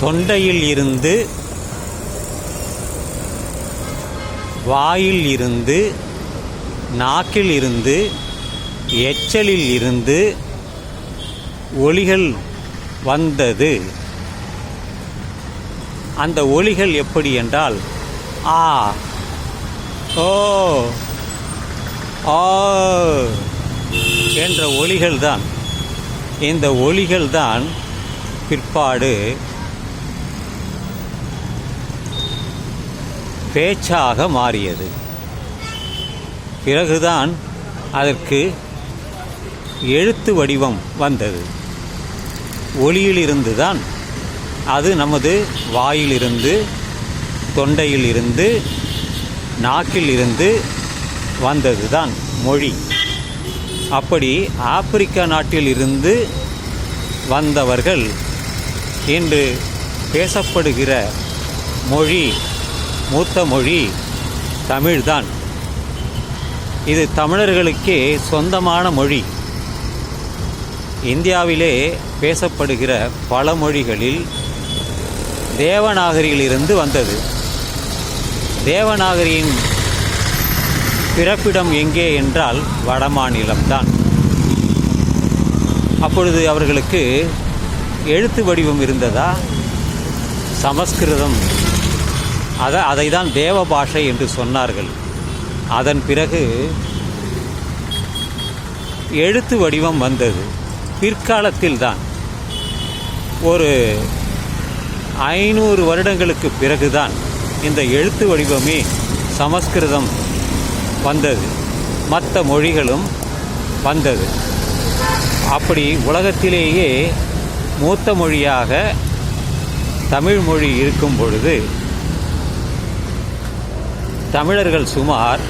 தொண்டையில் இருந்து, வாயில் இருந்து, நாக்கில் இருந்து, எச்சலில் இருந்து ஒலிகள் வந்தது. அந்த ஒலிகள் எப்படி என்றால் ஆ, ஓ, ஆ என்ற ஒலிகள்தான். இந்த ஒலிகள்தான் பிற்பாடு பேச்சாக மாறியது. பிறகுதான் அதற்கு எழுத்து வடிவம் வந்தது. ஒலியிலிருந்து தான் அது நமது வாயிலிருந்து, தொண்டையில் இருந்து, நாக்கில் இருந்து வந்தது தான் மொழி. அப்படி ஆப்பிரிக்க நாட்டில் இருந்து வந்தவர்கள் இன்று பேசப்படுகிற மொழி, மூத்த மொழி தமிழ்தான். இது தமிழர்களுக்கே சொந்தமான மொழி. இந்தியாவிலே பேசப்படுகிற பல மொழிகளில் தேவநாகரியிலிருந்து வந்தது. தேவநாகரியின் பிறப்பிடம் எங்கே என்றால் வடமாநிலம்தான். அப்பொழுது அவர்களுக்கு எழுத்து வடிவம் இருந்ததா? சமஸ்கிருதம், அதை தான் தேவ பாஷை என்று சொன்னார்கள். அதன் பிறகு எழுத்து வடிவம் வந்தது. பிற்காலத்தில் தான் ஒரு 500 வருடங்களுக்கு பிறகுதான் இந்த எழுத்து வடிவமே சமஸ்கிருதம் வந்தது, மற்ற மொழிகளும் வந்தது. அப்படி உலகத்திலேயே மூத்த மொழியாக தமிழ் மொழி இருக்கும் பொழுது தமிழர்கள் சுமார்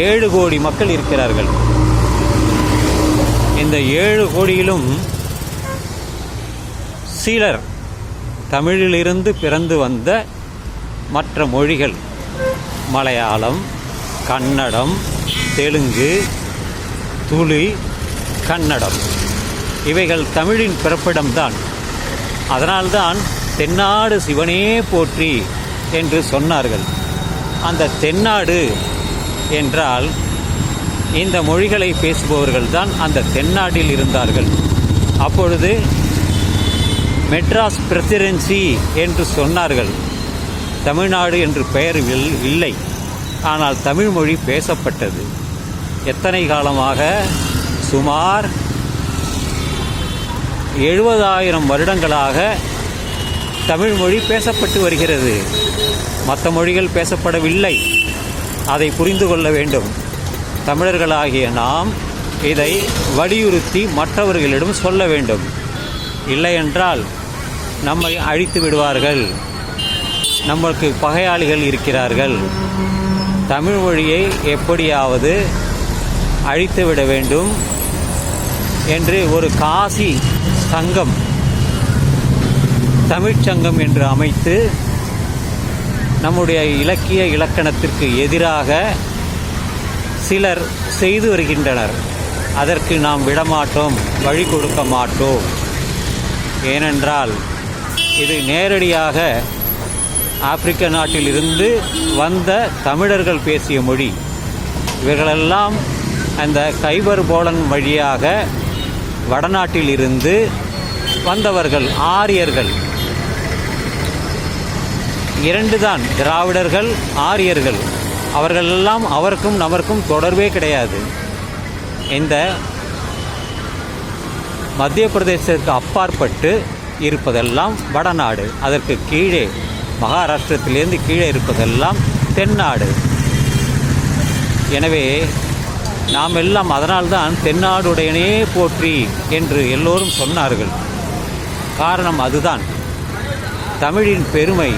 7 கோடி மக்கள் இருக்கிறார்கள். இந்த 7 கோடியிலும் சிலர் தமிழிலிருந்து பிறந்து வந்த மற்ற மொழிகள் மலையாளம், கன்னடம், தெலுங்கு, துளு, கன்னடம் இவைகள் தமிழின் பிறப்பிடம்தான். அதனால்தான் தென்னாடு சிவனே போற்றி என்று சொன்னார்கள். அந்த தென்னாடு என்றால் இந்த மொழிகளை பேசுபவர்கள் தான் அந்த தென்னாட்டில் இருந்தார்கள். அப்பொழுது மெட்ராஸ் பிரசிடென்சி என்று சொன்னார்கள். தமிழ்நாடு என்று பெயர் இல்லை. ஆனால் தமிழ் மொழி பேசப்பட்டது. எத்தனை காலமாக? சுமார் 70,000 வருடங்களாக தமிழ் மொழி பேசப்பட்டு வருகிறது. மற்ற மொழிகள் பேசப்படவில்லை. அதை புரிந்து கொள்ள வேண்டும். தமிழர்களாகிய நாம் இதை வலியுறுத்தி மற்றவர்களிடம் சொல்ல வேண்டும். இல்லையென்றால் நம்மை அழித்து விடுவார்கள். நமக்கு பகையாளிகள் இருக்கிறார்கள். தமிழ் மொழியை எப்படியாவது அழித்துவிட வேண்டும் என்று ஒரு காசி சங்கம், தமிழ்ச்சங்கம் என்று அமைத்து நம்முடைய இலக்கிய இலக்கணத்திற்கு எதிராக சிலர் செய்து வருகின்றனர். அதற்கு நாம் விடமாட்டோம், வழி கொடுக்க மாட்டோம். ஏனென்றால் இது நேரடியாக ஆப்பிரிக்க நாட்டிலிருந்து வந்த தமிழர்கள் பேசிய மொழி. இவர்களெல்லாம் அந்த கைபர் போலன் வழியாக வடநாட்டில் இருந்து வந்தவர்கள், ஆரியர்கள். 2 தான், திராவிடர்கள், ஆரியர்கள். அவர்களெல்லாம் அவருக்கும் நமக்கும் தொடர்பே கிடையாது. இந்த மத்திய பிரதேசத்திற்கு அப்பாற்பட்டு இருப்பதெல்லாம் வடநாடு. அதற்கு கீழே மகாராஷ்டிரத்திலிருந்து கீழே இருப்பதெல்லாம் தென்னாடு. எனவே நாம் எல்லாம் அதனால்தான் தென்னாடுடையனே போற்றி என்று எல்லோரும் சொன்னார்கள். காரணம் அதுதான். தமிழின் பெருமை.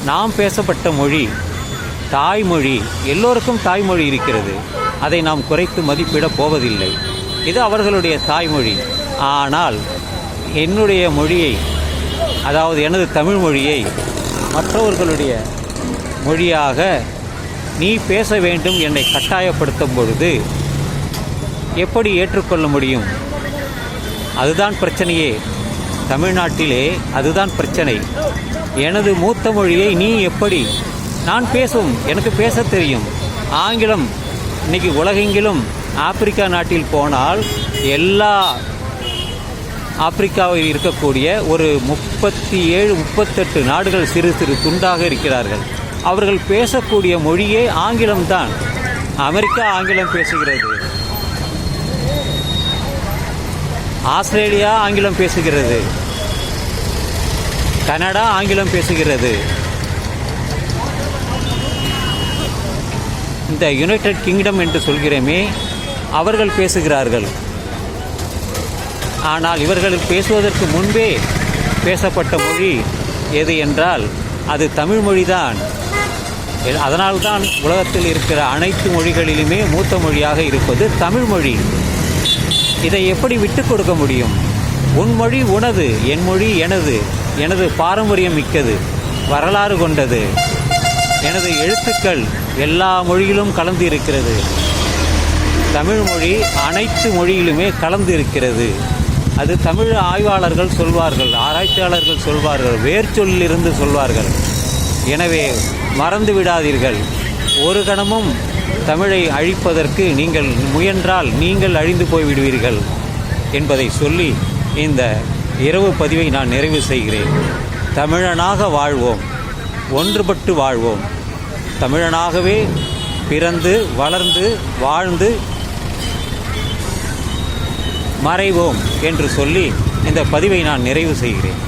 நாம் பேசப்பட்ட மொழி தாய்மொழி. எல்லோருக்கும் தாய்மொழி இருக்கிறது. அதை நாம் குறைத்து மதிப்பிடப் போவதில்லை. இது அவர்களுடைய தாய்மொழி. ஆனால் என்னுடைய மொழியை, அதாவது எனது தமிழ் மொழியை மற்றவர்களுடைய மொழியாக நீ பேச வேண்டும் என்னை கட்டாயப்படுத்தும் பொழுது எப்படி ஏற்றுக்கொள்ள முடியும்? அதுதான் பிரச்சனையே. தமிழ்நாட்டிலே அதுதான் பிரச்சனை. எனது மூத்த மொழியை நீ எப்படி? நான் எனக்கு பேச தெரியும். ஆங்கிலம் இன்னைக்கு உலகெங்கிலும் ஆப்பிரிக்கா நாட்டில் போனால் எல்லா ஆப்பிரிக்காவில் இருக்கக்கூடிய ஒரு 37-38 நாடுகள் சிறு சிறு துண்டாக இருக்கிறார்கள். அவர்கள் பேசக்கூடிய மொழியே ஆங்கிலம்தான். அமெரிக்கா ஆங்கிலம் பேசுகிறது, ஆஸ்திரேலியா ஆங்கிலம் பேசுகிறது, கனடா ஆங்கிலம் பேசுகிறது. இந்த யுனைடெட் கிங்டம் என்று சொல்கிறோமே, அவர்கள் பேசுகிறார்கள். ஆனால் இவர்கள் பேசுவதற்கு முன்பே பேசப்பட்ட மொழி எது என்றால் அது தமிழ் மொழிதான். அதனால்தான் உலகத்தில் இருக்கிற அனைத்து மொழிகளிலுமே மூத்த மொழியாக இருப்பது தமிழ் மொழி. இதை எப்படி விட்டு கொடுக்க முடியும்? உன் மொழி உனது, என் மொழி எனது. எனது பாரம்பரியம் மிக்கது, வரலாறு கொண்டது. எனது எழுத்துக்கள் எல்லா மொழியிலும் கலந்து இருக்கிறது. தமிழ் மொழி அனைத்து மொழியிலுமே கலந்து இருக்கிறது. அது தமிழ் ஆய்வாளர்கள் சொல்வார்கள், ஆராய்ச்சியாளர்கள் சொல்வார்கள், வேர்ச்சொல்லிருந்து சொல்வார்கள். எனவே மறந்து விடாதீர்கள். ஒரு கணமும் தமிழை அழிப்பதற்கு நீங்கள் முயன்றால் நீங்கள் அழிந்து போய்விடுவீர்கள் என்பதை சொல்லி இந்த இரவு பதிவை நான் நிறைவு செய்கிறேன். தமிழனாக வாழ்வோம், ஒன்றுபட்டு வாழ்வோம். தமிழனாகவே பிறந்து வளர்ந்து வாழ்ந்து மறைவோம் என்று சொல்லி இந்த பதிவை நான் நிறைவு செய்கிறேன்.